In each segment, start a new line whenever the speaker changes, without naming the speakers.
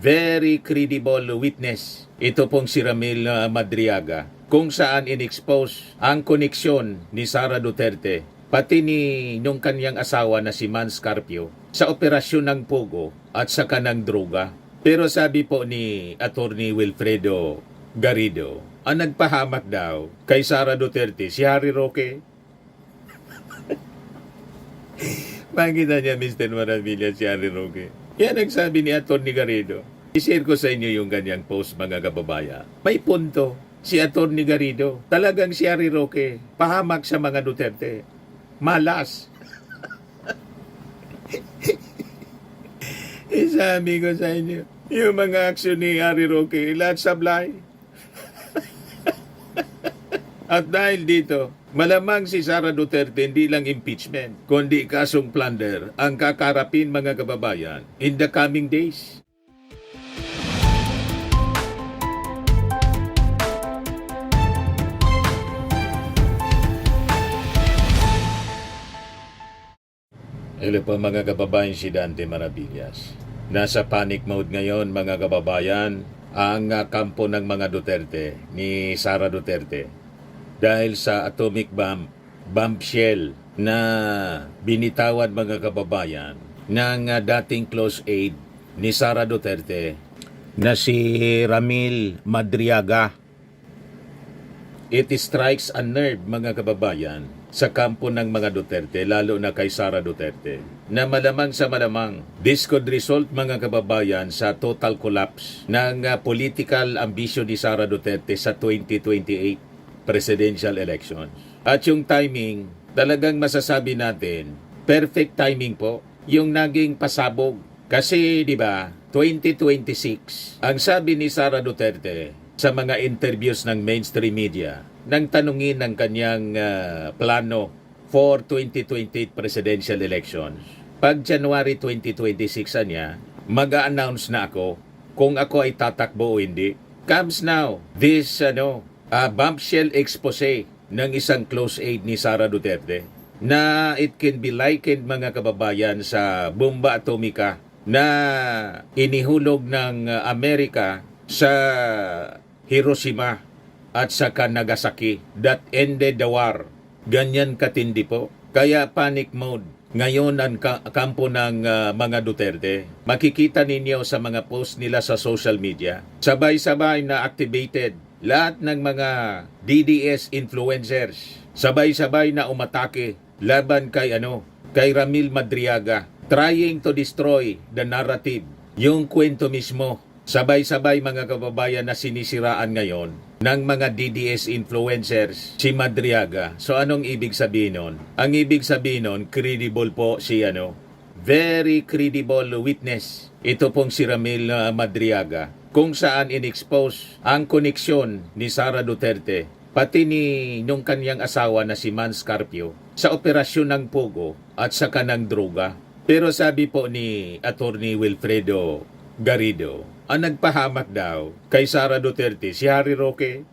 very credible witness. Ito pong si Ramil Madriaga, kung saan in-expose ang koneksyon ni Sara Duterte pati ni nung kanyang asawa na si Mans Carpio sa operasyon ng Pogo at sa kanang droga. Pero sabi po ni Attorney Wilfredo Garrido, ang nagpahamak daw kay Sara Duterte si Harry Roque. Makita niya, Mr. Maravilla, si Harry Roque. Yan ang sabi ni Attorney Garrido. I-share ko sa inyo yung ganyang post, mga kababaya. May punto si Attorney Garrido. Talagang si Harry Roque, pahamak sa mga Duterte. Malas. Isabi ko sa inyo, yung mga aksyon ni Harry Roque, lahat sablay. At dahil dito, malamang si Sara Duterte hindi lang impeachment, kundi kasong plunder ang kakarapin, mga kababayan, in the coming days. Hello po mga kababayan, si Dante Maravillas. Nasa panic mode ngayon, mga kababayan, ang kampo ng mga Duterte, ni Sara Duterte. Dahil sa atomic bombshell na binitawan, mga kababayan, ng dating close aide ni Sara Duterte na si Ramil Madriaga. It strikes a nerve, mga kababayan, sa kampo ng mga Duterte, lalo na kay Sara Duterte, na malamang sa malamang, this could result, mga kababayan, sa total collapse ng political ambition ni Sara Duterte sa 2028 presidential elections. At yung timing, talagang masasabi natin, perfect timing po, yung naging pasabog. Kasi, di ba, 2026, ang sabi ni Sara Duterte sa mga interviews ng mainstream media, nang tanungin ng kanyang plano for 2028 presidential elections. Pag January 2026 niya, mag-a-announce na ako kung ako ay tatakbo o hindi. Comes now, this bombshell expose ng isang close aide ni Sara Duterte na it can be likened, mga kababayan, sa bomba atomika na inihulog ng Amerika sa Hiroshima at saka Nagasaki that ended the war. Ganyan katindi po. Kaya panic mode ngayon ang kampo ng mga Duterte. Makikita ninyo sa mga post nila sa social media. Sabay-sabay na activated lahat ng mga DDS influencers. Sabay-sabay na umatake laban kay Ramil Madriaga, trying to destroy the narrative. Yung kwento mismo, sabay-sabay, mga kababayan, na sinisiraan ngayon ng mga DDS influencers si Madriaga. So anong ibig sabihin nun? Ang ibig sabihin nun, credible po si very credible witness. Ito pong si Ramil Madriaga, kung saan in-expose ang koneksyon ni Sara Duterte pati ni nung kanyang asawa na si Mans Carpio sa operasyon ng Pogo at sa kanang droga. Pero sabi po ni Attorney Wilfredo Garrido, ang nagpahamak daw kay Sara Duterte si Harry Roque.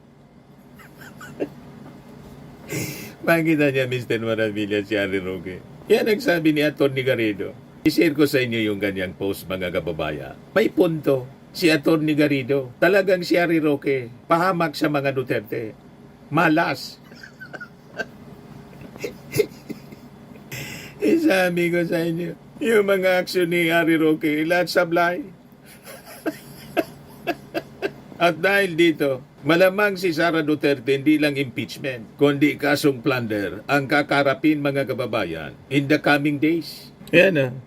Makita niya, Mr. Maravilla, si Harry Roque. Yan ang sabi ni Attorney Garrido. I-share ko sa inyo yung ganyang post, mga kababaya. May punto si Attorney Garrido. Talagang si Harry Roque, pahamak sa mga Duterte. Malas. Isabi ko sa inyo, yung mga aksyon ni Harry Roque, lahat sablay. At dahil dito, malamang si Sara Duterte hindi lang impeachment, kundi kasong plunder ang kakarapin, mga kababayan, in the coming days. Yan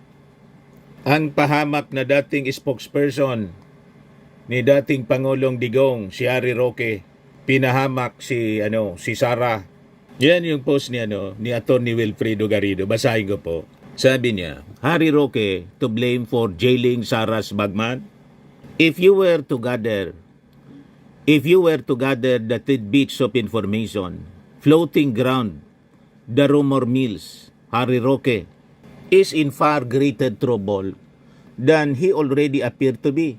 ang pahamak na dating spokesperson ni dating Pangulong Digong, si Harry Roque, pinahamak si Sara. Yan yung post ni Attorney Wilfredo Garrido. Basahin ko po. Sabi niya, Harry Roque to blame for jailing Sara's bagman? If you were to gather the tidbits of information floating ground the rumor mills, Harry Roque is in far greater trouble than he already appeared to be.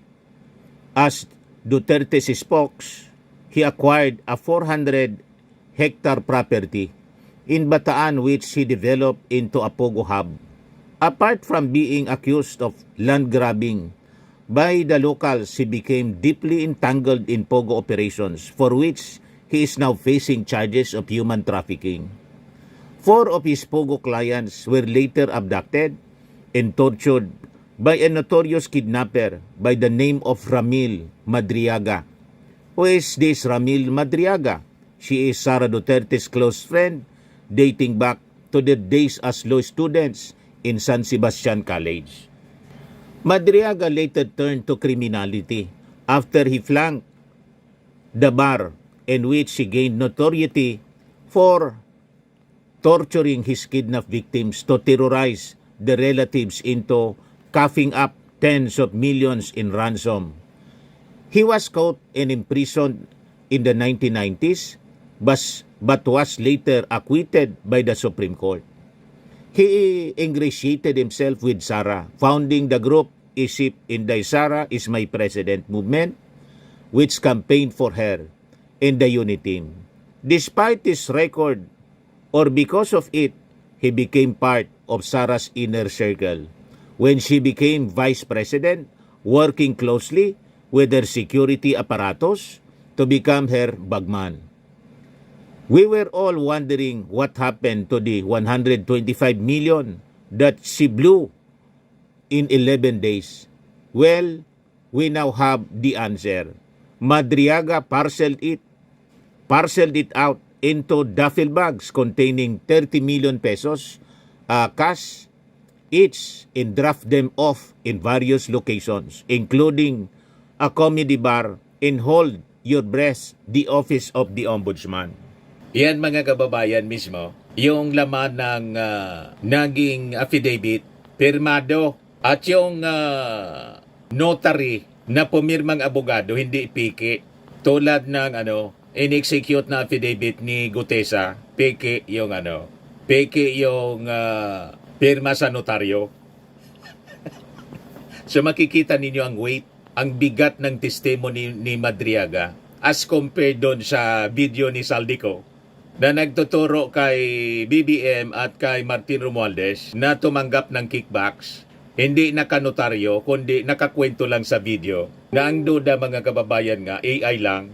As Duterte's spokes, he acquired a 400-hectare property in Bataan which he developed into a Pogo hub. Apart from being accused of land grabbing,
By the locals, he became deeply entangled in pogo operations for which he is now facing charges of human trafficking. 4 of his pogo clients were later abducted and tortured by a notorious kidnapper by the name of Ramil Madriaga. Who is this Ramil Madriaga? She is Sara Duterte's close friend dating back to their days as law students in San Sebastian College. Madriaga later turned to criminality after he flanked the bar in which he gained notoriety for torturing his kidnapped victims to terrorize the relatives into coughing up tens of millions in ransom. He was caught and imprisoned in the 1990s but was later acquitted by the Supreme Court. He ingratiated himself with Sara, founding the group Isip Inday Sara is My President movement, which campaigned for her in the unit team. Despite this record, or because of it, he became part of Sara's inner circle when she became vice president, working closely with her security apparatus to become her bagman. We were all wondering what happened to the 125 million that she blew in 11 days. Well, we now have the answer. Madriaga parceled it out into duffel bags containing 30 million pesos cash each and draft them off in various locations, including a comedy bar and Hold Your Breath, the office of the Ombudsman.
Yan mga kababayan mismo, yung laman ng naging affidavit, pirmado, at yung notary na pumirmang abogado, hindi piki. Tulad ng in-execute na affidavit ni Gutesa, piki yung pirma sa notaryo. So makikita ninyo ang weight, ang bigat ng testimony ni Madriaga as compared doon sa video ni Saldico na nagtuturo kay BBM at kay Martin Romualdez na tumanggap ng kickbacks, hindi nakanotaryo, kundi nakakwento lang sa video na ang duda mga kababayan nga, AI lang.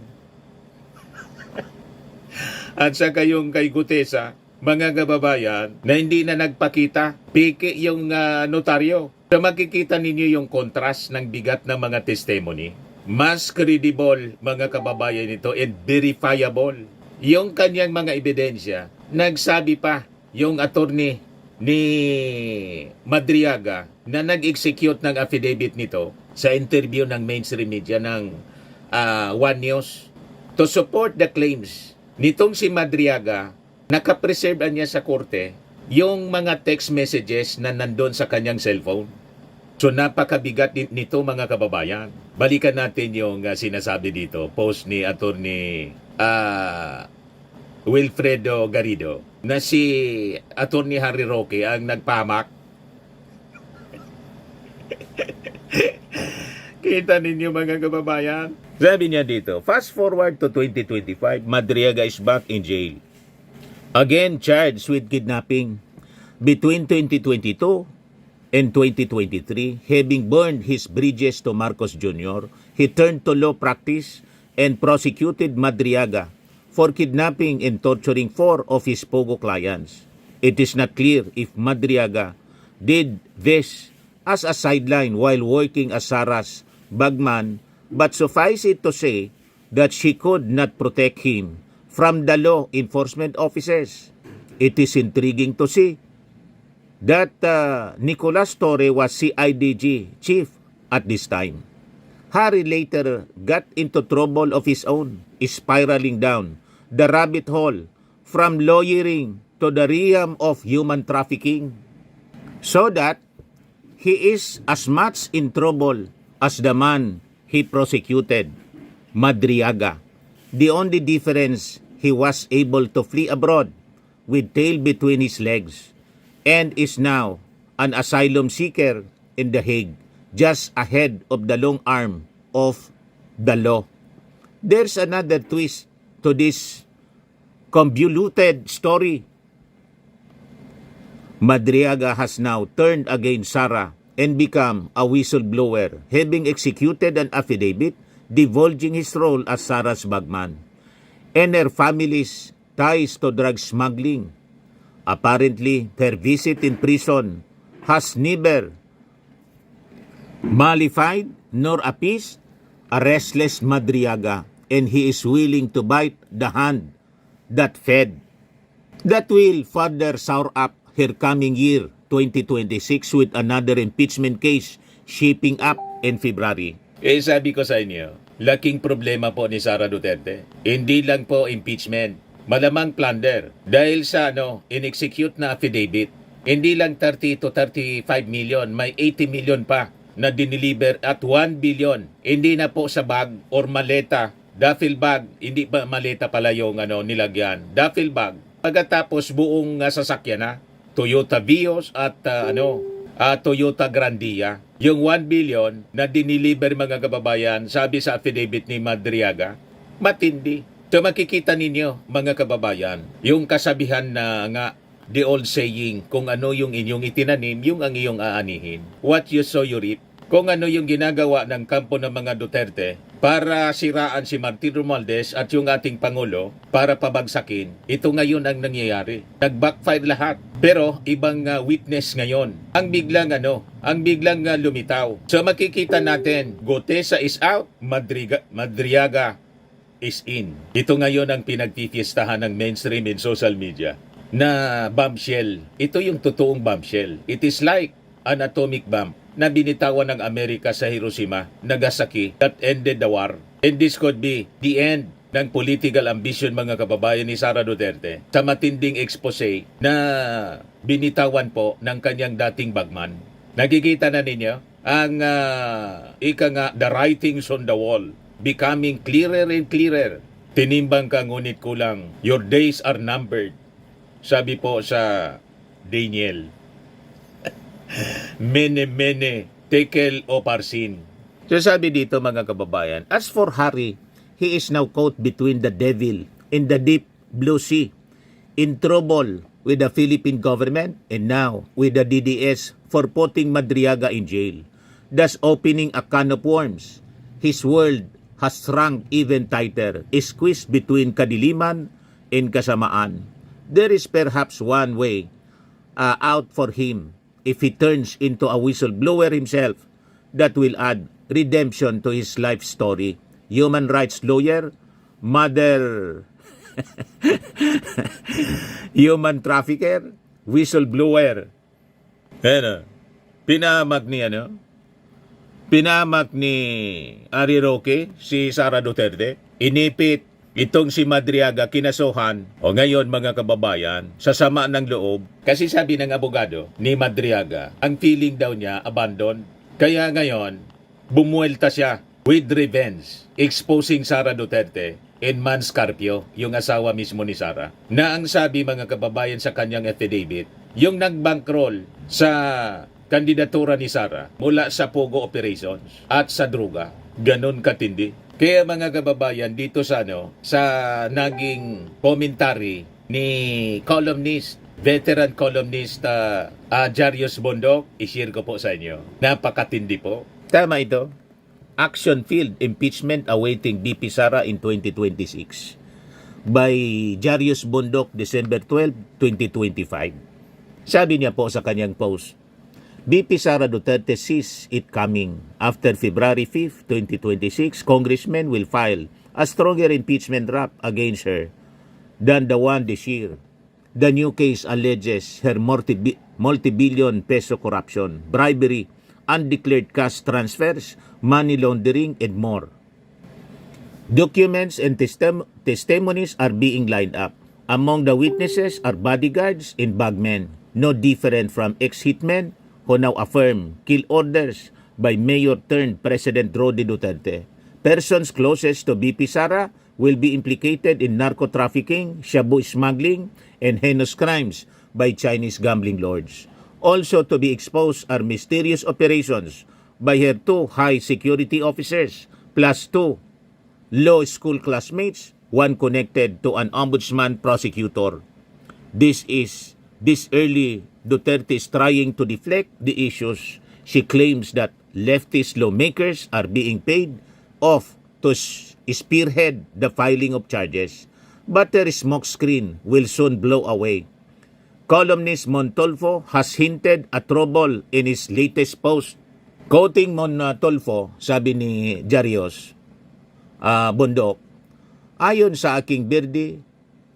At saka yung kay Gutesa, mga kababayan, na hindi na nagpakita, piki yung notaryo. So makikita ninyo yung contrast ng bigat ng mga testimony. Mas credible mga kababayan ito and verifiable. Yung kanyang mga ebidensya, nagsabi pa yung attorney ni Madriaga na nag-execute ng affidavit nito sa interview ng mainstream media ng One News to support the claims nitong si Madriaga. Nakapreserve niya sa korte yung mga text messages na nandun sa kanyang cellphone. So napakabigat nito mga kababayan. Balikan natin yung sinasabi dito, post ni attorney Wilfredo Garrido na si attorney Harry Roque ang nagpamak. Kita ninyo mga kababayan. Sabi niya dito, fast forward to 2025, Madriaga is back in jail. Again charged with kidnapping. Between 2022 and 2023, having burned his bridges to Marcos Jr., he turned to law practice and prosecuted Madriaga for kidnapping and torturing 4 of his pogo clients. It is not clear if Madriaga did this as a sideline while working as Sara's bagman, but suffice it to say that she could not protect him from the law enforcement officers. It is intriguing to see that Nicolas Torre was CIDG chief at this time. Harry later got into trouble of his own, spiraling down the rabbit hole from lawyering to the realm of human trafficking, so that he is as much in trouble as the man he prosecuted, Madriaga. The only difference, he was able to flee abroad with tail between his legs and is now an asylum seeker in The Hague, just ahead of the long arm of the law. There's another twist to this convoluted story. Madriaga has now turned against Sara
and become a whistleblower, having executed an affidavit divulging his role as Sarah's bagman and her family's ties to drug smuggling. Apparently, her visit in prison has neither mollified nor appeased a restless Madriaga, and he is willing to bite the hand that fed. That will further sour up her coming year, 2026, with another impeachment case shaping up in February.
Sabi ko sa inyo, laking problema po ni Sara Duterte. Hindi lang po impeachment, malamang plunder. Dahil sa in-execute na affidavit, hindi lang 30 to 35 million, may 80 million pa na dineliver at 1 billion. Hindi na po sa bag or maleta, duffel bag, hindi pa maleta pala yung nilagyan. Duffel bag. Pagkatapos buong sasakyan na, Toyota Vios at Toyota Grandia. Yung 1 billion na dineliver mga kababayan, sabi sa affidavit ni Madriaga, matindi. So makikita ninyo mga kababayan, yung kasabihan na nga, the old saying, kung ano yung inyong itinanim, yung ang iyong aanihin. What you sow, you reap. Kung ano yung ginagawa ng kampo ng mga Duterte para siraan si Martin Romualdez at yung ating Pangulo para pabagsakin, ito ngayon ang nangyayari. Nag-backfire lahat. Pero ibang witness ngayon. Ang biglang lumitaw. So makikita natin, Gotesa is out, Madriaga is in. Ito ngayon ang pinagtifiestahan ng mainstream in social media na bombshell. Ito yung totoong bombshell. It is like an atomic bomb na binitawan ng Amerika sa Hiroshima, Nagasaki, that ended the war. And this could be the end ng political ambition mga kababayan ni Sara Duterte sa matinding expose na binitawan po ng kanyang dating bagman. Nakikita na ninyo ang the writings on the wall becoming clearer and clearer. Tinimbang ka ngunit kulang. Your days are numbered. Sabi po sa Daniel. Mene, tekel o parsin. So sabi dito mga kababayan, as for Harry, he is now caught between the devil and the deep blue sea, in trouble with the Philippine government and now with the DDS for putting Madriaga in jail, thus opening a can of worms. His world has shrunk even tighter, squeezed between kadiliman and kasamaan. There is perhaps one way out for him if he turns into a whistleblower himself that will add redemption to his life story. Human rights lawyer, mother, human trafficker, whistleblower. Pinamak ni Ari Roque si Sara Duterte. Inipit itong si Madriaga kinasuhan. O ngayon mga kababayan, sa sama ng loob, kasi sabi ng abogado ni Madriaga, ang feeling daw niya abandon. Kaya ngayon, bumuelta siya with revenge, exposing Sara Duterte and Man Scarpio, yung asawa mismo ni Sara, na ang sabi mga kababayan sa kanyang affidavit, yung nagbankroll sa kandidatura ni Sara mula sa Pogo operations at sa droga. Ganon katindi. Kaya mga kababayan, dito sa naging commentary ni veteran columnist Jarius Bondok, i-share ko po sa inyo. Napakatindi po. Tama ito. Action-filled impeachment awaiting BP Sara in 2026 by Jarius Bondok, December 12, 2025. Sabi niya po sa kanyang post, BP Sara Duterte sees it coming. After February 5, 2026, congressmen will file a stronger impeachment rap against her than the one this year. The new case alleges her multi-billion peso corruption, bribery, undeclared cash transfers, money laundering, and more. Documents and testimonies are being lined up. Among the witnesses are bodyguards and bagmen, no different from ex-hitmen who now affirm kill orders by Mayor-turned-President Rody Duterte. Persons closest to BP Sara will be implicated in narco-trafficking, shabu smuggling, and heinous crimes by Chinese gambling lords. Also to be exposed are mysterious operations by her two high-security officers, plus two law school classmates, one connected to an ombudsman prosecutor. This early Duterte is trying to deflect the issues
She claims that leftist lawmakers are being paid off to spearhead the filing of charges, but their smokescreen will soon blow away. Columnist Montolfo has hinted at trouble in his latest post. Quoting Montolfo, sabi ni Jarios Bundok, ayon sa aking birdie,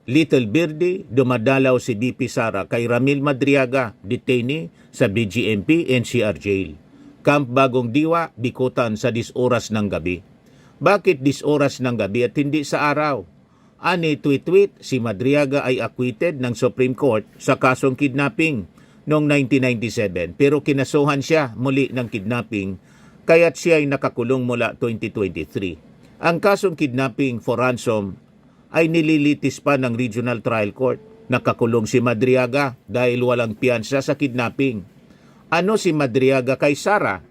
Little Birdie, dumadalaw si BP Sara kay Ramil Madriaga, detainee sa BGMP NCR Jail. Camp Bagong Diwa, Bikutan sa 10 oras ng gabi. Bakit 10 oras ng gabi at hindi sa araw? Ani tweet-tweet, si Madriaga ay acquitted ng Supreme Court sa kasong kidnapping noong 1997 pero kinasuhan siya muli ng kidnapping kaya't siya ay nakakulong mula 2023. Ang kasong kidnapping for ransom ay nililitis pa ng Regional Trial Court. Nakakulong si Madriaga dahil walang piyansa sa kidnapping. Ano si Madriaga kay Sara?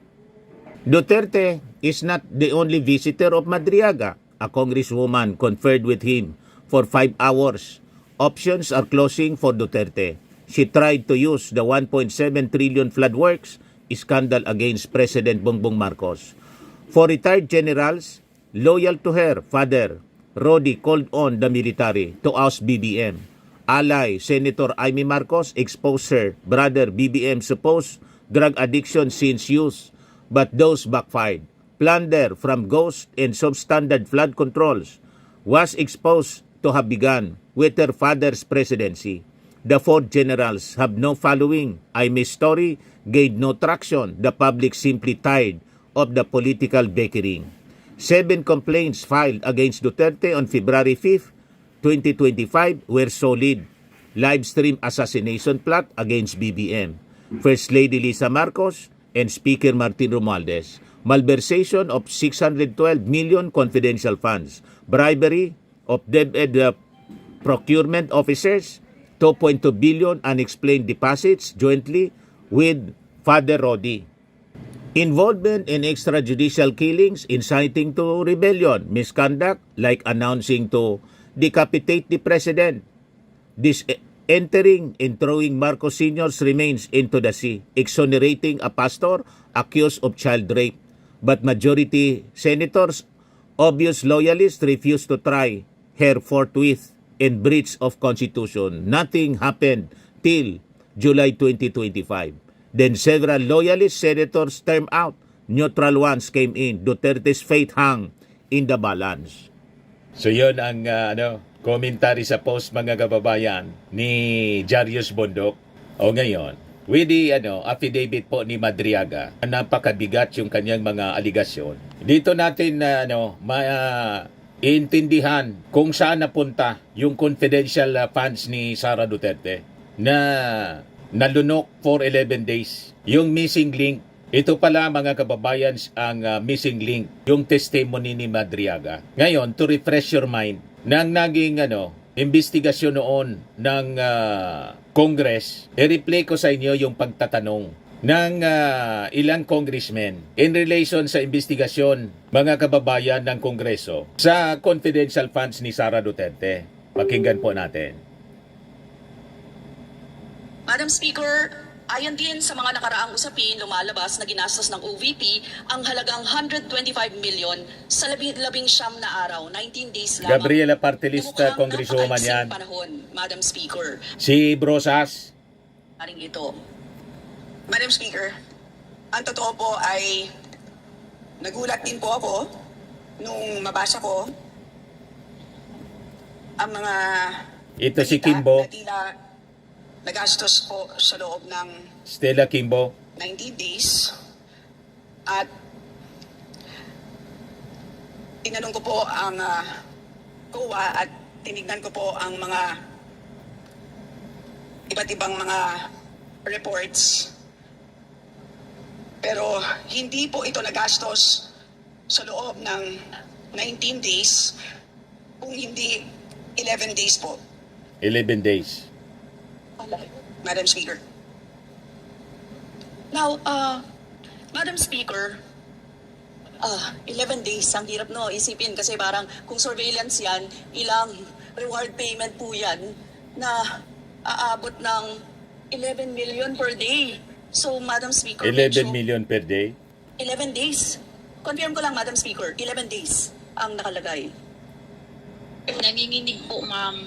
Duterte is not the only visitor of Madriaga. A congresswoman conferred with him for 5 hours. Options are closing for Duterte. She tried to use the 1.7 trillion flood works scandal against President Bongbong Marcos. For retired generals loyal to her father, Rodi called on the military to oust BBM. Ally Senator Amy Marcos exposed her brother BBM's supposed drug addiction since youth, but those backfired. Plunder from ghost and substandard flood controls was exposed to have begun with her father's presidency. The 4 generals have no following. Aime's story gained no traction. The public simply tired of the political bickering. 7 complaints filed against Duterte on February 5, 2025 were solid. Live stream assassination plot against BBM, First Lady Lisa Marcos, and Speaker Martin Romualdez. Malversation of 612 million confidential funds. Bribery of DepEd procurement officers. 2.2 billion unexplained deposits jointly with Father Rodi. Involvement in extrajudicial killings inciting to rebellion, misconduct like announcing to decapitate the president, entering and throwing Marcos Sr.'s remains into the sea, exonerating a pastor accused of child rape. But majority senators, obvious loyalists, refused to try her forthwith in breach of constitution. Nothing happened till July 2025. Then several loyalist senators termed out. Neutral ones came in. Duterte's fate hung in the balance.
So yun ang commentary sa post mga kababayan ni Jarios Bundok. O ngayon, with the affidavit po ni Madriaga, napakabigat yung kanyang mga aligasyon. Dito natin intindihan kung saan napunta yung confidential funds ni Sara Duterte na nalunok for 11 days. Yung missing link, ito pala mga kababayan ang missing link, yung testimony ni Madriaga. Ngayon, to refresh your mind, nang naging investigasyon noon ng Congress, i-replay ko sa inyo yung pagtatanong ng ilang congressmen in relation sa investigasyon mga kababayan ng Kongreso sa confidential funds ni Sara Duterte. Pakinggan po natin.
Madam Speaker, ayon din sa mga nakaraang usapin, lumalabas na ginastos ng OVP ang halagang 125 million sa 19 na araw, 19 days lamang.
Gabriela Partelista, Congresswoman yan.
Panahon, Madam Speaker.
Si Brosas.
Aring ito.
Madam Speaker, ang totoo po ay nagulat din po ako nung mabasa ko ang mga
Ito si
balita
Kimbo.
na tila nagastos po sa loob ng
Stella Kimbo.
90 days. At tinanong ko po ang COA at tinignan ko po ang mga iba't ibang mga reports. Pero hindi po ito nagastos sa loob ng 19 days kung hindi 11 days po.
11 days.
Madam Speaker.
Now, Madam Speaker, 11 days, ang hirap no, isipin kasi parang kung surveillance yan, ilang reward payment po yan na aabot ng 11 million per day. So, Madam Speaker,
11
medyo-
million per day?
11 days. Confirm ko lang, Madam Speaker, 11 days ang nakalagay.
Nanginginig po, ma'am.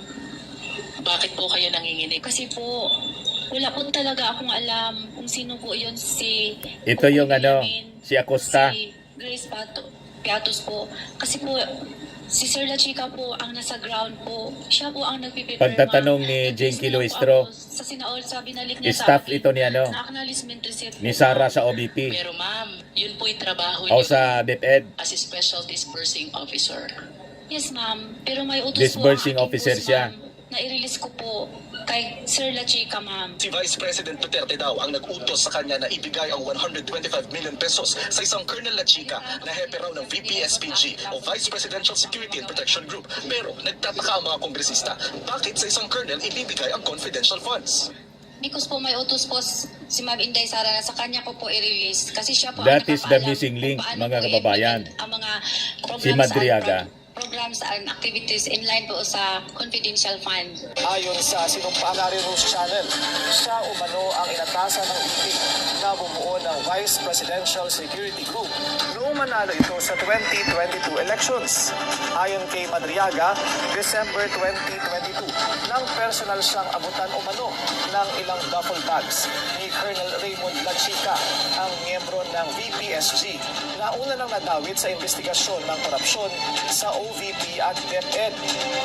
Bakit po kayo nanginginig?
Kasi po, wala po talaga akong alam kung sino po yun si...
Ito yung
Kuya
si Acosta.
Si Grace Piatos po. Kasi po, si Sir La Chica po ang nasa ground po. Siya po ang nagpipirma.
Pagtatanong ni Jinky Luistro,
Sa sinaol, sabi binalik niya
staff
sa akin
ito ni
na acknowledgement receipt
ni
po,
Sara
ma'am.
sa OBP
Pero ma'am, yun po'y trabaho
o
niyo
sa DepEd.
as a special dispersing officer.
Yes, ma'am. Pero may utos
Disbursing
po ang aking
officer
boss,
siya.
ma'am, na i-release ko po kay Sir La Chica, ma'am.
Si Vice President Duterte daw ang nag-utos sa kanya na ibigay ang 125 million pesos sa isang Colonel La Chica na hepe raw ng VP-SPG o Vice Presidential Security and Protection Group. Pero nagtataka ang mga kongresista, bakit sa isang Colonel ibibigay ang confidential funds?
Because po may utos po si Ma'am Inday Sara na sa kanya ko po i-release kasi siya po
That
ang
is the
nakakaalam
missing
kung
link,
paano
mga
po
kababayan.
i-implement ang mga
Si Madriaga.
programs and activities in line po sa confidential fund.
Ayon sa sinumpaan na News Channel, siya umano ang inatasan ng VP na bumuo ng Vice Presidential Security Group noong manalo ito sa 2022 elections. Ayon kay Madriaga, December 2022, nang personal siyang abutan umano ng ilang duffel bags ni Colonel Raymond La Chica, ang miyembro ng VPSG, na una nang nadawit sa investigasyon ng korupsyon sa OVP at DepEd.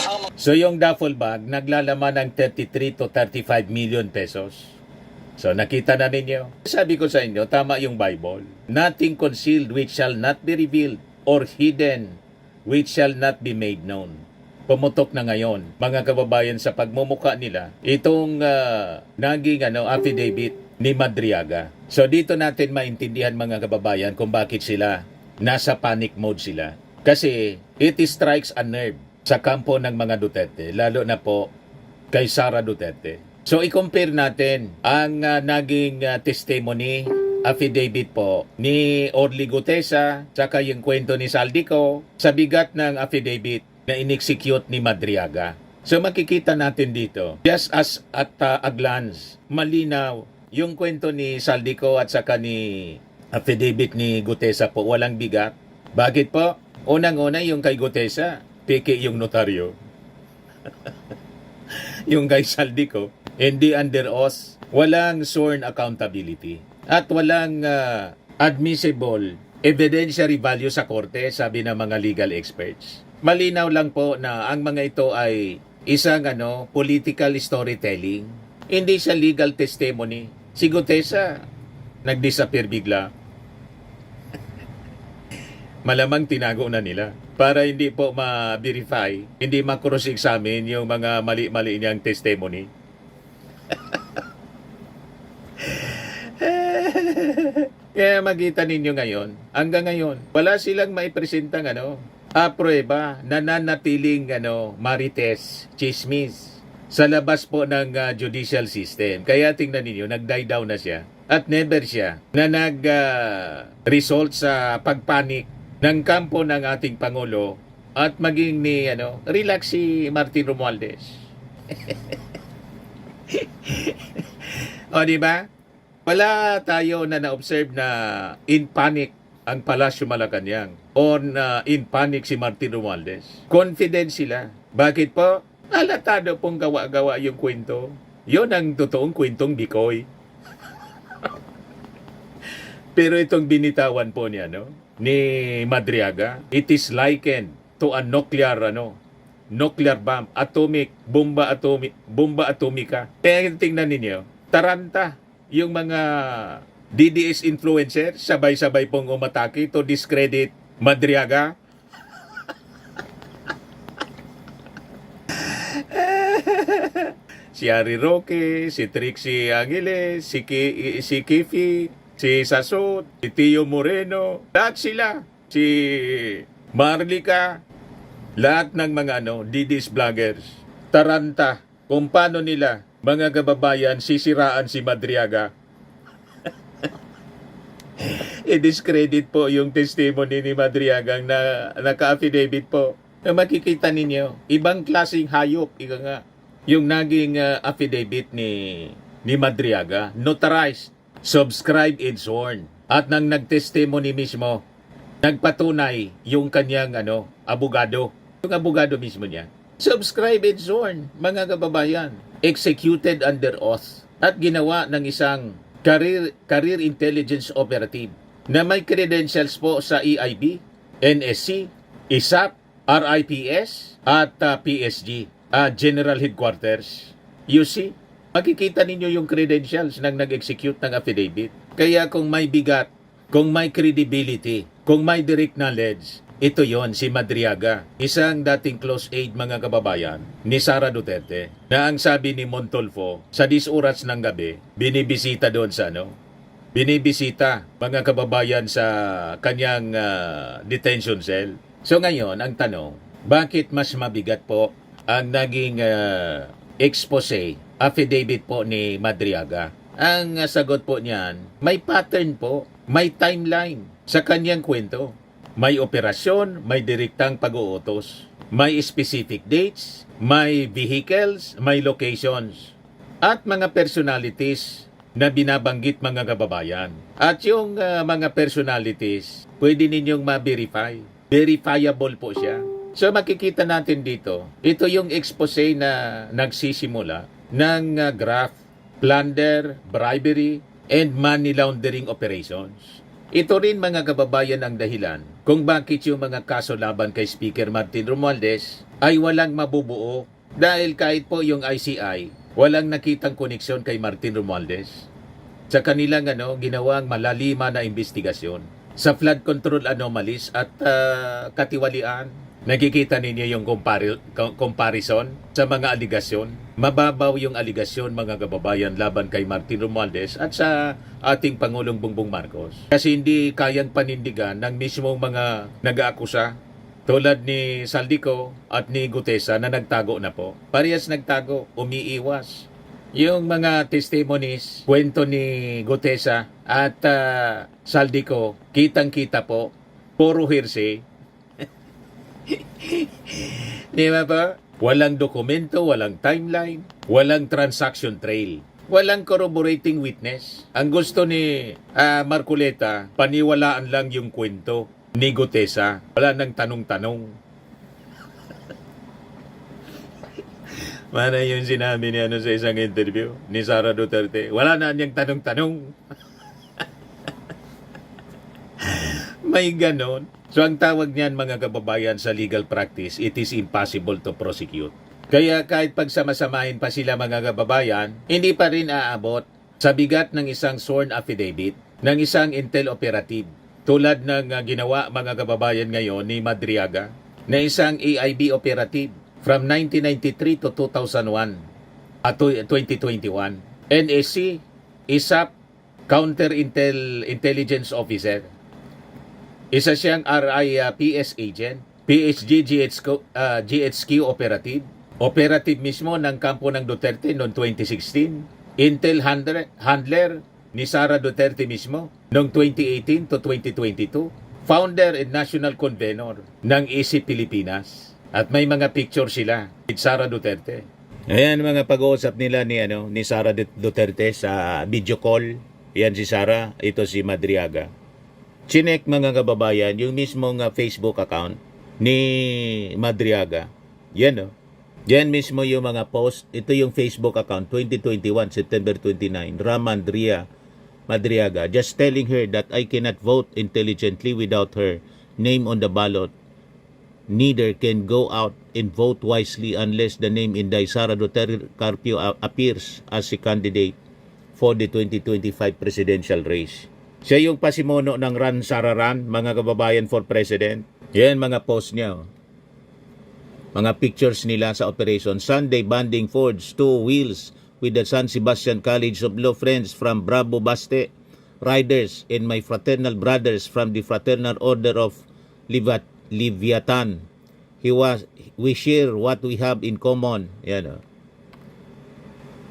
Ang
So yung duffel bag naglalaman ng 33 to 35 million pesos. So nakita na ninyo. Sabi ko sa inyo, tama yung Bible. Nothing concealed which shall not be revealed or hidden which shall not be made known. Pumutok na ngayon, mga kababayan, sa pagmumuka nila, itong naging affidavit ni Madriaga. So dito natin maintindihan, mga kababayan, kung bakit sila nasa panic mode sila. Kasi it strikes a nerve sa kampo ng mga Duterte, lalo na po kay Sara Duterte. So i-compare natin ang naging testimony, affidavit po ni Orly Gutesa, saka yung kwento ni Saldico sa bigat ng affidavit na in-execute ni Madriaga. So makikita natin dito, just as at a glance, malinaw yung kwento ni Saldico at saka ni affidavit ni Gutesa po, walang bigat. Bakit po? Unang-una yung kay Gutesa, peke yung notaryo. Yung kay Saldico, hindi under oath, walang sworn accountability, at walang admissible evidentiary value sa korte, sabi ng mga legal experts. Malinaw lang po na ang mga ito ay isang political storytelling. Hindi siya legal testimony. Si Gutesa, nag-disappear bigla. Malamang tinago na nila para hindi po ma-verify, hindi ma-cross-examine yung mga mali-mali niyang testimony. Kaya makita ninyo ngayon, hanggang ngayon, wala silang maipresentang prueba na nanatiling marites, chismis sa labas po ng judicial system. Kaya tingnan ninyo, nag-die down na siya. At never siya na nag-result sa pagpanik ng kampo ng ating Pangulo at maging ni relax si Martin Romualdez. O di ba? Wala tayo na na-observe na in panic ang Palasyo Malacanang o na in panic si Martin Romualdez. Confident sila. Bakit po? Alatado pong gawa-gawa yung kwento. Yon ang totoong kwentong Bikoy. Pero itong binitawan po niya, ni Madriaga, it is likened to a nuclear bomb, bomba atomika. Kaya tingnan ninyo, taranta yung mga DDS influencer, sabay-sabay pong umatake to discredit Madriaga. Si Harry Roque, si Trixie Angeles, si Kifi, si Sasot, si Tio Moreno, lahat sila, si Marlica, lahat ng mga DDS vloggers, taranta kung paano nila, mga kababayan, sisiraan si Madriaga. I-discredit po yung testimony ni Madriaga na naka-affidavit po. Na makikita ninyo, ibang klaseng hayop, ika nga, yung naging affidavit ni Madriaga, notarized subscribe and sworn. At nang nagtestimony mismo, nagpatunay yung kanyang abogado. Yung abogado mismo niya. Subscribe and sworn, mga kababayan. Executed under oath at ginawa ng isang career intelligence operative na may credentials po sa EIB, NSC, ISAP, RIPS at PSG, General Headquarters. You see, makikita ninyo yung credentials ng nag-execute ng affidavit. Kaya kung may bigat, kung may credibility, kung may direct knowledge, ito yon si Madriaga, isang dating close aide mga kababayan ni Sara Duterte, na ang sabi ni Montolfo, sa 10 oras ng gabi, binibisita doon sa binibisita mga kababayan sa kanyang detention cell. So ngayon, ang tanong, bakit mas mabigat po ang naging expose, affidavit po ni Madriaga? Ang sagot po niyan, may pattern po, may timeline sa kanyang kwento. May operasyon, may direktang pag-uutos, may specific dates, may vehicles, may locations, at mga personalities na binabanggit mga kababayan. At yung mga personalities, pwede ninyong ma-verify. Verifiable po siya. So makikita natin dito, ito yung expose na nagsisimula ng graft, plunder, bribery, and money laundering operations. Ito rin mga kababayan ang dahilan kung bakit yung mga kaso laban kay Speaker Martin Romualdez ay walang mabubuo dahil kahit po yung ICI walang nakitang koneksyon kay Martin Romualdez sa kanilang ginawang malalima na investigasyon sa flood control anomalies at katiwalian. Nakikita ninyo yung comparison sa mga aligasyon. Mababaw yung aligasyon mga kababayan laban kay Martin Romualdez at sa ating Pangulong Bongbong Marcos. Kasi hindi kayang panindigan ng mismong mga nag-aakusa tulad ni Saldico at ni Gutesa na nagtago na po. Parehas nagtago, umiiwas. Yung mga testimonies, kwento ni Gutesa at Saldico, kitang-kita po, puro hearsay. Di ba pa? Walang dokumento, walang timeline, walang transaction trail, walang corroborating witness. Ang gusto ni Marcoleta, paniwalaan lang yung kwento ni Gutesa. Wala nang tanong-tanong. Mana yung sinabi ni sa isang interview ni Sara Duterte. Wala na niyang tanong-tanong. May ganon. So ang tawag niyan mga kababayan sa legal practice, it is impossible to prosecute. Kaya kahit pagsamasamahin pa sila mga kababayan, hindi pa rin aabot sa bigat ng isang sworn affidavit ng isang intel operative tulad ng ginawa mga kababayan ngayon ni Madriaga na isang AIB operative from 1993 to 2001 at 2021. NSC, ISAP, Counter Intelligence Officer. Isa siyang RIPS agent, PSG GHQ operative, operative mismo ng kampo ng Duterte noong 2016, intel handler ni Sara Duterte mismo noong 2018 to 2022, founder and national convener ng EC Pilipinas. At may mga picture sila with Sara Duterte.
Ayan mga pag-uusap nila ni Sara Duterte sa video call. Yan si Sara, ito si Madriaga. Chinek mga kababayan yung mismong Facebook account ni Madriaga. Yan Yan mismo yung mga post. Ito yung Facebook account 2021 September 29. Ramandria Madriaga just telling her that I cannot vote intelligently without her name on the ballot. Neither can go out and vote wisely unless the name Inday Sara Duterte Carpio appears as a candidate for the 2025 presidential race. Siya yung pasimono ng Run Sara Run, mga kababayan for president. Yan mga post niya. Mga pictures nila sa operation. Sunday banding Fords 2 wheels with the San Sebastian College of Law friends from Bravo Baste Riders and my fraternal brothers from the Fraternal Order of Leviathan. We share what we have in common. Yan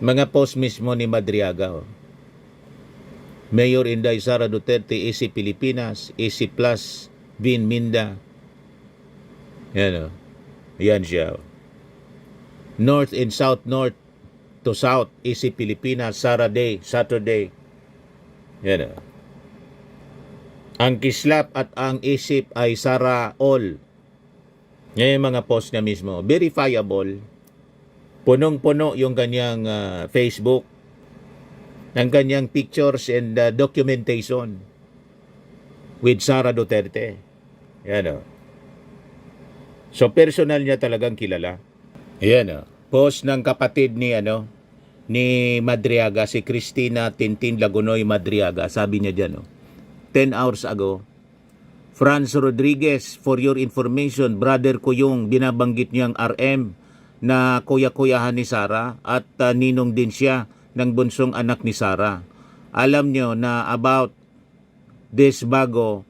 Mga post mismo ni Madriaga. Mayor Inday Sara Duterte, AC Pilipinas, AC Plus, Bin Minda. Yan siya. North and South, North to South, AC Pilipinas, Sara Day, Saturday. Yan o. Ang kislap at ang isip ay Sara All. Yan yung mga post niya mismo. Verifiable. Punong-puno yung kanyang Facebook. Ang kanyang pictures and documentation with Sara Duterte. Yan o. So personal niya talagang kilala. Yan o. Post ng kapatid ni ni Madriaga, si Cristina Tintin Lagunoy Madriaga. Sabi niya diyan 10 hours ago, Franz Rodriguez, for your information, brother ko yung binabanggit niyang RM na kuya-kuyahan ni Sara at ninong din siya ng bunsong anak ni Sara. Alam niyo na about this bago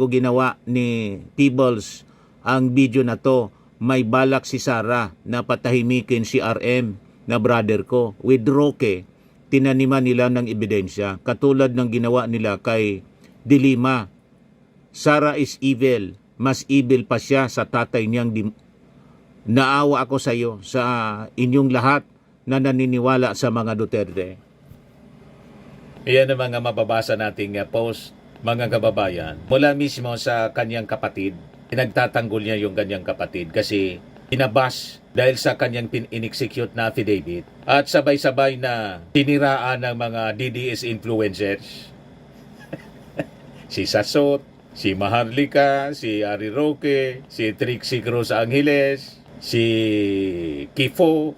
ginawa ni Peebles ang video na to, may balak si Sara na patahimikin si RM na brother ko. With Roque, tinaniman nila ng ebidensya katulad ng ginawa nila kay Dilima. Sara is evil. Mas evil pa siya sa tatay niyang naawa ako sa iyo, sa inyong lahat na naniniwala sa mga Duterte.
Iyan ang mga mababasa nating post, mga kababayan. Mula mismo sa kanyang kapatid, pinagtatanggol niya yung kanyang kapatid kasi inabas dahil sa kanyang in-execute na affidavit at sabay-sabay na tiniraan ng mga DDS influencers. Si Sasot, si Maharlika, si Ari Roque, si Trixie Cruz Angeles, si Kifo.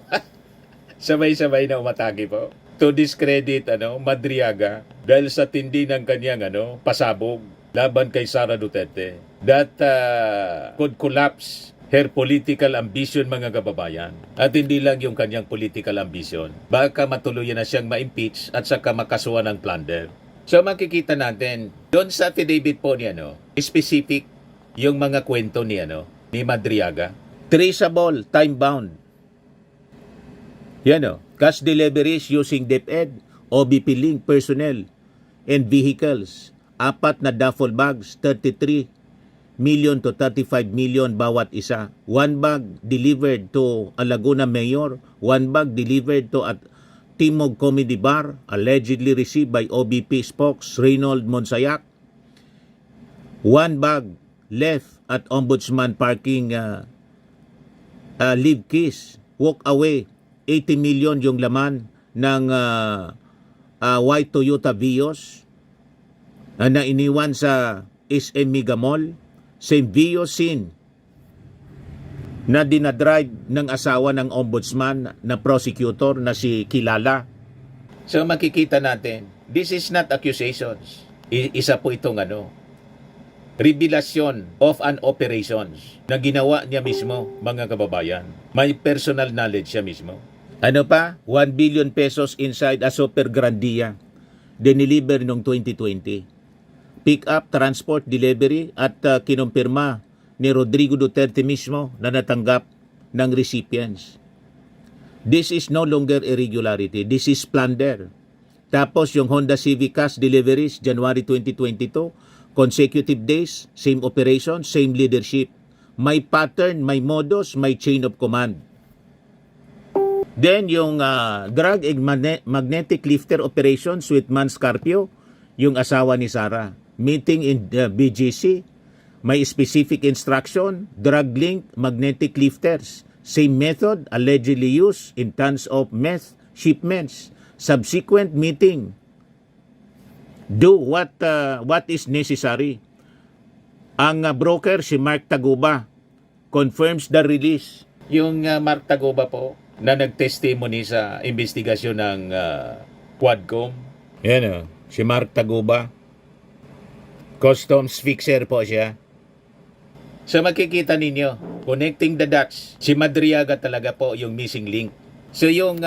Sabay-sabay na umatake po to discredit Madriaga dahil sa tindi ng kanyang pasabog laban kay Sara Duterte. That could collapse her political ambition, mga kababayan. At hindi lang yung kanyang political ambition. Baka matuluyan na siyang ma-impeach at saka makasuhan ng plunder. So makikita natin, doon sa affidavit po ni specific yung mga kwento ni Madriaga.
Traceable, time-bound. Yan cash deliveries using DepEd, OBP link personnel and vehicles. 4 na duffel bags, 33 million to 35 million bawat isa. 1 bag delivered to a Laguna mayor, 1 bag delivered to at Timog Comedy Bar, allegedly received by OBP spokes Reynold Monsayak. 1 bag left at Ombudsman parking leave keys, walk away. 80 million yung laman ng white Toyota Vios na iniwan sa SM Mega Mall. Same Vios scene na dinadrive ng asawa ng ombudsman na prosecutor na si Kilala.
So makikita natin, this is not accusations. Isa po itong revelasyon of an operations na ginawa niya mismo, mga kababayan. May personal knowledge siya mismo.
Ano pa? 1 billion pesos inside a super grandia dineliver noong 2020. Pick-up, transport, delivery at kinumpirma ni Rodrigo Duterte mismo na natanggap ng recipients. This is no longer irregularity. This is plunder. Tapos yung Honda Civic cash deliveries, January 2022, consecutive days, same operation, same leadership. May pattern, may modus, may chain of command. Then yung drug and magnetic lifter operations with Man Scarpio, yung asawa ni Sara. Meeting in BGC, may specific instruction, drug link, magnetic lifters. Same method allegedly used in tons of meth shipments. Subsequent meeting, do what is necessary. Ang broker, si Mark Taguba, confirms the release.
Yung Mark Taguba po, na nag-testimony sa investigasyon ng Quadcom.
Yan si Mark Taguba. Customs fixer po siya.
So makikita ninyo, connecting the dots, si Madriaga talaga po yung missing link. So yung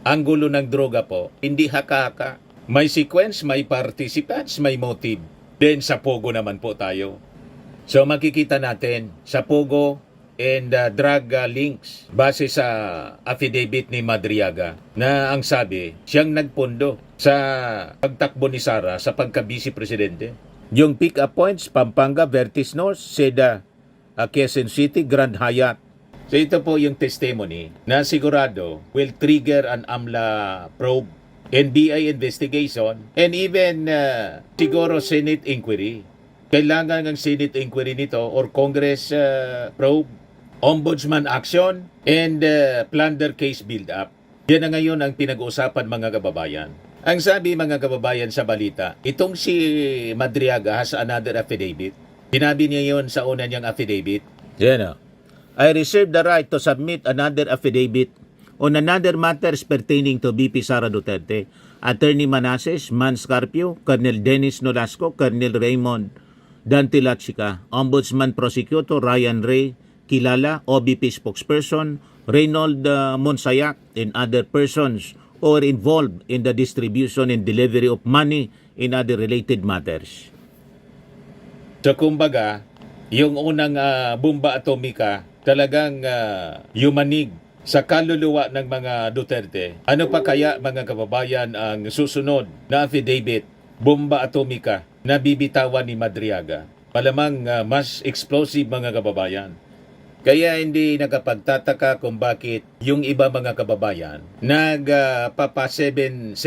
anggulo ng droga po, hindi haka-haka. May sequence, may participants, may motive. Then sa Pogo naman po tayo. So makikita natin sa Pogo and drug links base sa affidavit ni Madriaga na ang sabi, siyang nagpondo sa pagtakbo ni Sara sa pagka-vice presidente.
Yung pick-up points, Pampanga, Vertis North, Seda, Quezon City, Grand Hyatt.
So ito po yung testimony na sigurado will trigger an AMLA probe, NBI investigation, and even siguro Senate inquiry. Kailangan ng Senate inquiry nito or Congress probe, Ombudsman action, and plunder case build-up. Yan na ngayon ang pinag-uusapan mga kababayan. Ang sabi mga kababayan sa balita, itong si Madriaga has another affidavit. Sinabi niya yon sa una niyang affidavit.
Yan o. I reserve the right to submit another affidavit on another matters pertaining to VP Sara Duterte, Attorney Manases, Mans Carpio, Colonel Dennis Nolasco, Colonel Raymond Dante Lachica, Ombudsman Prosecutor Ryan Ray Kilala, OBP spokesperson Reynold Monsayak, and other persons who are involved in the distribution and delivery of money in other related matters.
So kumbaga, yung unang bomba atomika talagang yumanig sa kaluluwa ng mga Duterte. Ano pa kaya mga kababayan ang susunod na affidavit, bomba atomika na bibitawan ni Madriaga? Malamang mas explosive mga kababayan. Kaya hindi nakapagtataka kung bakit yung iba mga kababayan nagpapa 17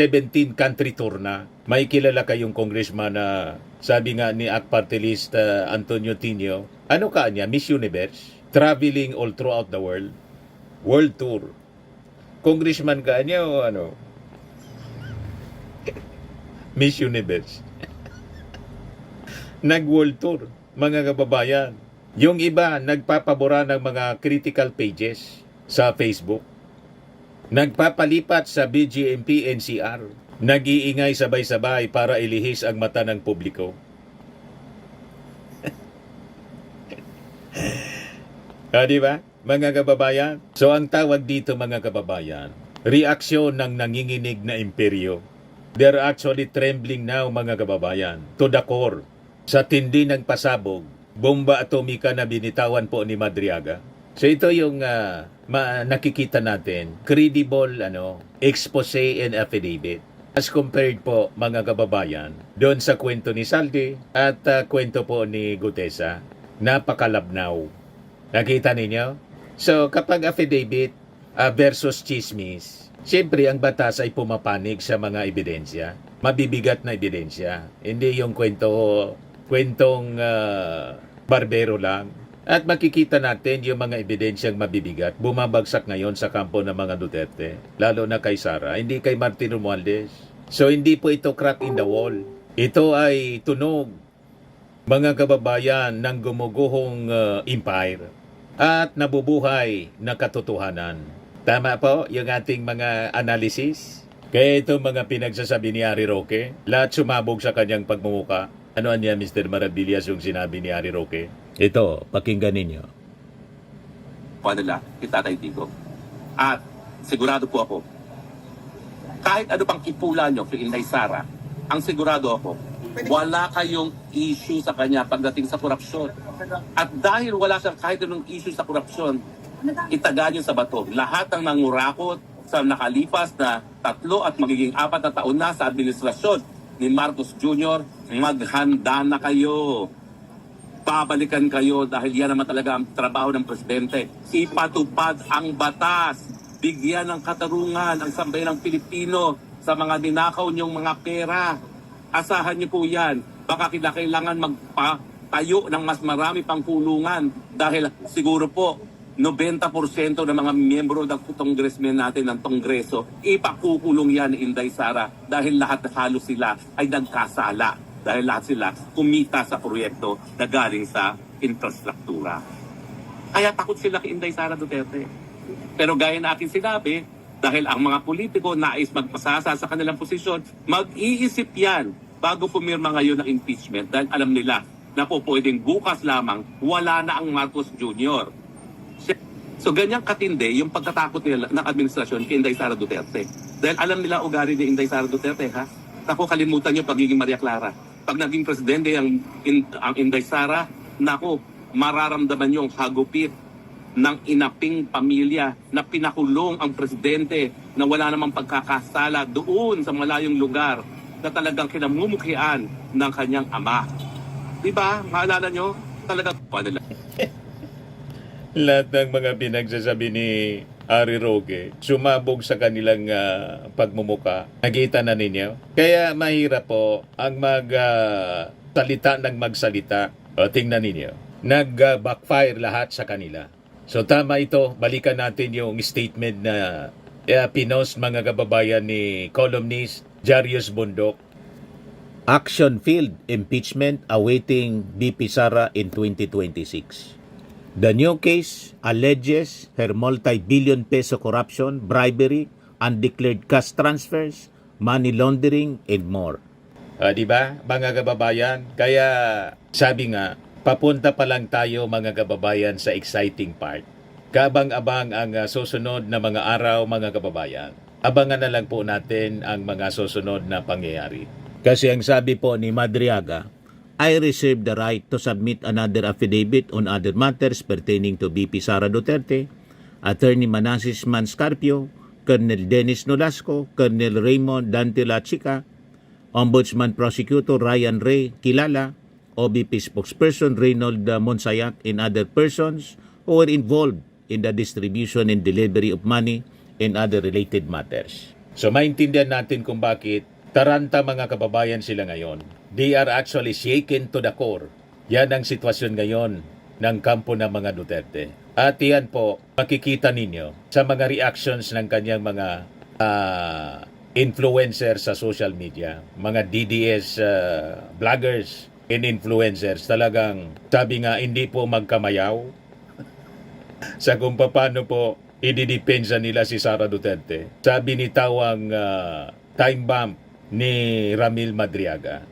country tour na. May kilala kayong congressman na sabi nga ni AK Party List Antonio Tino, ano ka niya, Miss Universe? Traveling all throughout the world. World tour. Congressman ka niya o ano? Miss Universe. Nag-world tour, mga kababayan. Yung iba, nagpapabura ng mga critical pages sa Facebook. Nagpapalipat sa BGMP NCR. Nag-iingay sabay-sabay para ilihis ang mata ng publiko. Di ba, mga kababayan? So ang tawag dito mga kababayan, reaksyon ng nanginginig na imperyo. They're actually trembling now mga kababayan, to the core. Sa tindi ng pasabog, bomba atomika na binitawan po ni Madriaga. So ito yung nakikita natin, credible expose and affidavit. As compared po mga kababayan, doon sa kwento ni Saldi at kwento po ni Gutesa, napakalabnaw. Nakita ninyo? So kapag affidavit versus chismis, siyempre ang batas ay pumapanig sa mga ebidensya. Mabibigat na ebidensya. Hindi yung kwentong barbero lang. At makikita natin yung mga ebidensyang mabibigat bumabagsak ngayon sa kampo ng mga Duterte. Lalo na kay Sara, hindi kay Martin Romualdez. So hindi po ito crack in the wall. Ito ay tunog, mga kababayan, ng gumuguhong empire at nabubuhay na katotohanan. Tama po yung ating mga analysis? Kaya ito mga pinagsasabi ni Harry Roque, lahat sumabog sa kanyang pagmumuka. Ano niya, Mr. Maravillas, yung sinabi ni Harry Roque?
Ito, pakinggan ninyo.
Nila, kay Tatay Tigo. At sigurado po ako, kahit ano pang ipula nyo kay Inday Sara, ang sigurado ako, wala kayong issue sa kanya pagdating sa korupsyon. At dahil wala siyang kahit anong issue sa korupsyon, itaga nyo sa bato. Lahat ng nangurakot sa nakalipas na 3 at magiging 4 na taon na sa administrasyon ni Marcos Jr., maghanda na kayo. Babalikan kayo dahil yan naman talaga ang trabaho ng presidente. Ipatupad ang batas. Bigyan ng katarungan ang sambayan ng Pilipino sa mga ninakaw niyong mga pera. Asahan niyo po yan. Baka kailangan magpatayo ng mas marami pang kulungan dahil siguro po 90% ng mga miyembro ng congressmen natin ng Kongreso, ipakukulong yan ni Inday Sara dahil lahat halos sila ay nagkasala. Dahil lahat sila kumita sa proyekto na galing sa infrastruktura. Kaya takot sila kay Inday Sara Duterte. Pero gaya na aking sinabi, dahil ang mga politiko nais magpasasa sa kanilang posisyon, mag-iisip yan bago pumirma ngayon ng impeachment dahil alam nila na po pwedeng bukas lamang wala na ang Marcos Jr. So ganyang katindi yung pagkatakot nila ng administrasyon kay Inday Sara Duterte. Dahil alam nila ugali ni Inday Sara Duterte, ha? Naku, kalimutan niyo pagiging Maria Clara. Pag naging presidente ang Inday Sara, naku, mararamdaman yung hagupit ng inaping pamilya na pinakulong ang presidente na wala namang pagkakasala doon sa malayong lugar na talagang kinamumukhian ng kanyang ama. Diba? Maalala nyo? Talaga pa nila.
Lahat ng mga pinagsasabi ni Ari Roque, sumabog sa kanilang pagmumuka. Nakita na ninyo? Kaya mahirap po ang salita ng magsalita. O, tingnan ninyo. Nag-backfire lahat sa kanila. So tama ito, balikan natin yung statement na pinost mga kababayan ni columnist Jarius Bundok.
Action field impeachment awaiting BP Sara in 2026. The new case alleges her multi-billion peso corruption, bribery, undeclared cash transfers, money laundering, and more.
Di ba, mga kababayan? Kaya sabi nga, papunta pa lang tayo mga kababayan sa exciting part. Kabang-abang ang susunod na mga araw mga kababayan. Abangan na lang po natin ang mga susunod na pangyayari.
Kasi ang sabi po ni Madriaga, I reserve the right to submit another affidavit on other matters pertaining to BP Sara Duterte, Attorney Manasseh Manscarpio, Colonel Dennis Nolasco, Colonel Raymond Dante Lachica, Ombudsman Prosecutor Ryan Ray Kilala, OBP spokesperson Reynold Monsayak, and other persons who were involved in the distribution and delivery of money and other related matters.
So maintindihan natin kung bakit taranta mga kababayan sila ngayon. They are actually shaken to the core. Yan ang sitwasyon ngayon ng kampo ng mga Duterte. At yan po, makikita ninyo sa mga reactions ng kanyang mga influencers sa social media, mga DDS vloggers and influencers. Talagang sabi nga hindi po magkamayaw sa kung paano po ididepensa nila si Sara Duterte. Sabi ni tawang time bomb ni Ramil Madriaga.